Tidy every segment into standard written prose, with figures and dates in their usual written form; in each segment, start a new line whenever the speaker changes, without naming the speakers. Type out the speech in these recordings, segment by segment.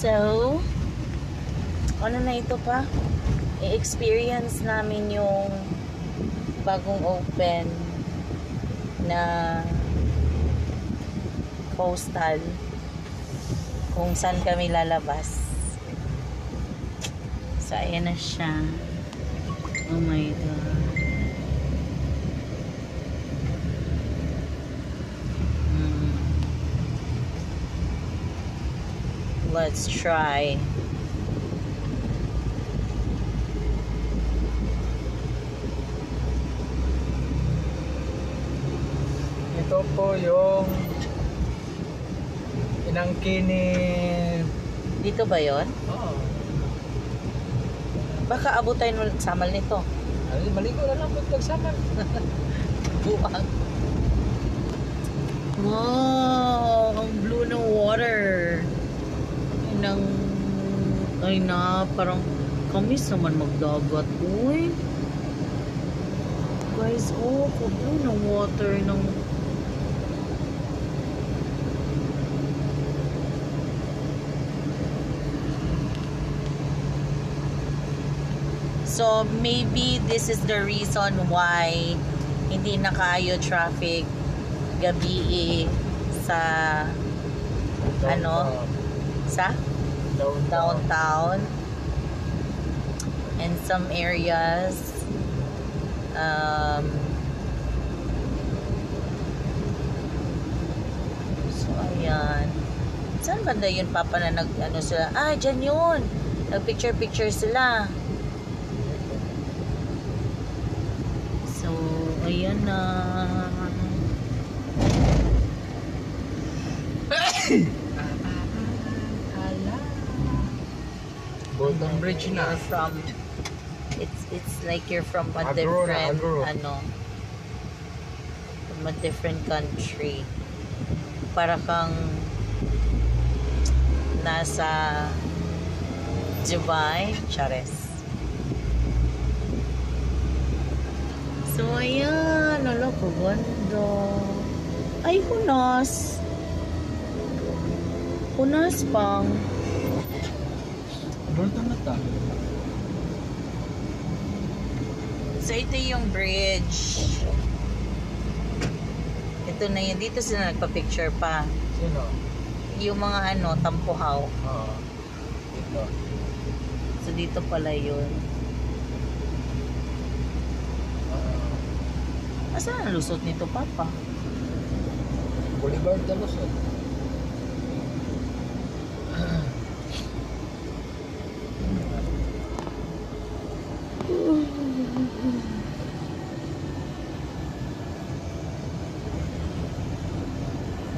So, ano na ito pa? I-experience namin yung bagong open na coastal kung saan kami lalabas. So, ayan na siya. Oh my God. Let's try.
Ito po yung inangkin ni...
Dito ba yon?
Oo.
Baka abutin mo samal nito.
Ay, maligo na lang ba't nagsaman?
Buwag. Wow! Ang blue ng water. Ay na, parang kamis naman magdagat. Uy. Guys, oh, blue ng water ng... So, maybe this is the reason why hindi na kayo traffic gabi sa ano? Sa downtown and some areas. So, ayan. Saan banda yun, Papa, na ano sila? Ah, dyan yun. Nag-picture sila. So, ayan na.
Golden Bridge na.
You're from, it's like you're from a
Agro na,
different,
agro.
from a different country. Para kang nasa Dubai, Chares. So, ayan. Ala, kaganda. Ay, hunas. Hunas pang.
Golden na ta.
So, ito yung bridge. Ito na yun. Dito sila nagpa-picture pa.
Sino?
Yung mga tampuhaw.
Oo. Ito.
So, dito pala yun. Asan ang lusot nito, Papa?
Boulevard na Luzon.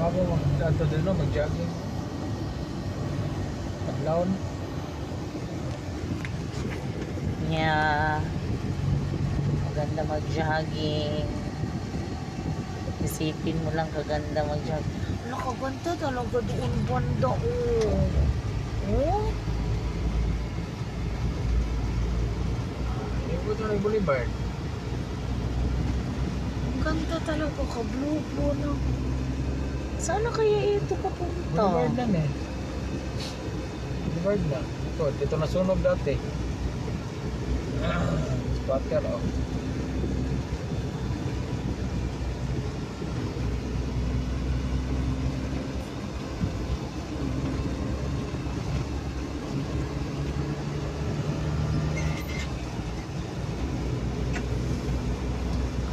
Ako mag-ato din no, mag-jogging. Paglaon.
Yeah. Maganda mag-jogging. Isipin mo lang kaganda mag-jogging. Ano, kaganda talaga doon banda, oh. Oh?
Yung ito na yung Boulevard.
Ang ganda talaga ka, blue na. Sana kaya ito papunta?
Boulevard lang eh. Boulevard lang. Dito nasunog dati. Squatter oh.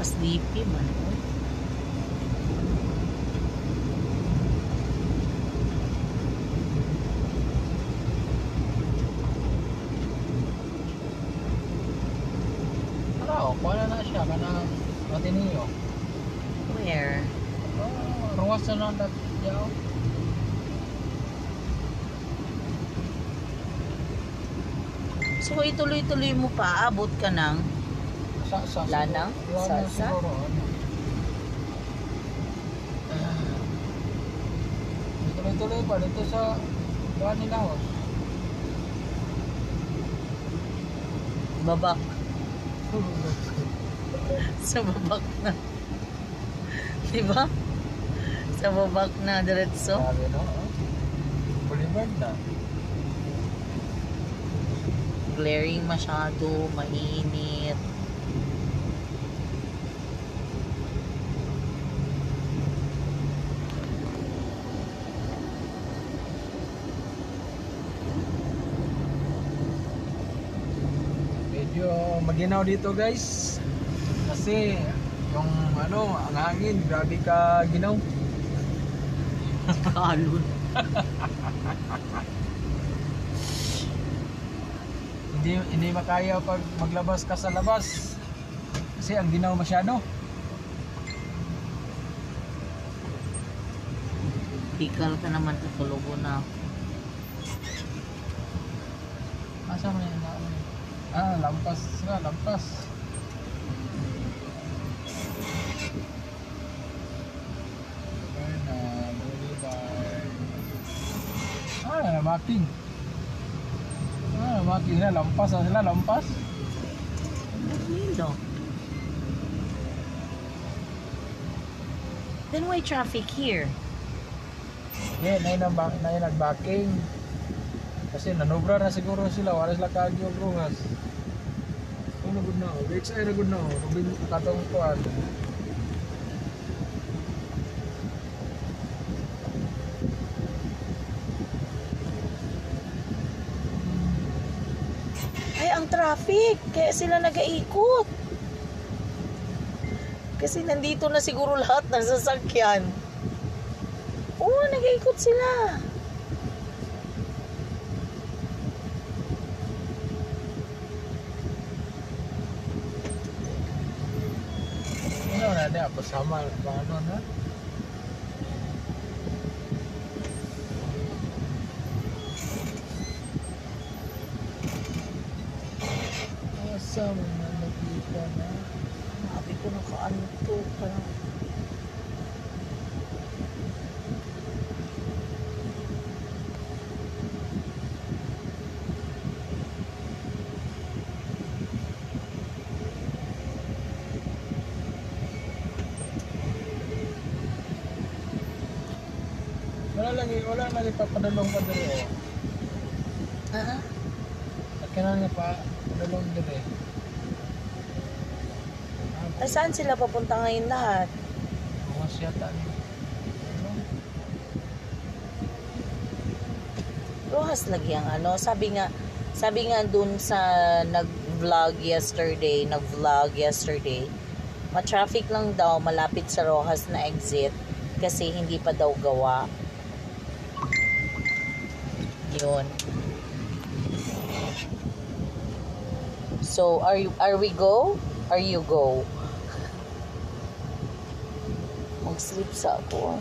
Sleepy man.
Ano, kuha na siya. Kanang matiniyo.
Where?
Ruwas na lang dati. Yaw.
So, ituloy-tuloy mo pa. Abot ka ng Lanang?
Lanang
Salsa?
siguro. Ano. Tuloy-tuloy pa dito sa Buwan ni Laos.
babak. Sa babak na. Diba? Sa babak na diretso.
Sabi no? Boulevard na.
glaring masyado, mainit.
Medyo maginaw dito guys. Kasi yung ano, ang hangin, grabe ka ginaw.
Kalon.
Hindi makaya pag maglabas ka sa labas. Kasi ang ginaw masyado.
Tikal ka naman, tutulugo na.
Asa man yan? Lampas sila, lampas. Making. Making sila, lampas na sila, lampas.
Lindo. Then why traffic here?
Yeah, na nag-backing. Kasi nanubra na siguro sila, wala sila kagyo ruhas. Ano good na? XI na good na. Rubin katong kuan.
Ay, ang traffic. Kaya sila nag-iikot. Kasi nandito na siguro lahat ng sasakyan. Oo, nag-iikot sila.
Ano na dia bersama paano na? Asa mo na nakita na?
Sabi ko nakaano to. Parang
wala lagi papadalong pa dire.
ah,
Kailangan nga pa padalong dire.
ay saan sila papunta ngayon lahat?
Mas yata ni.
Rojas lagi ang ano. Sabi nga dun sa nag-vlog yesterday, ma-traffic lang daw malapit sa Rojas na exit kasi hindi pa daw gawa. Yun. So, are we go? Are you go? Mag-sleep sa ako.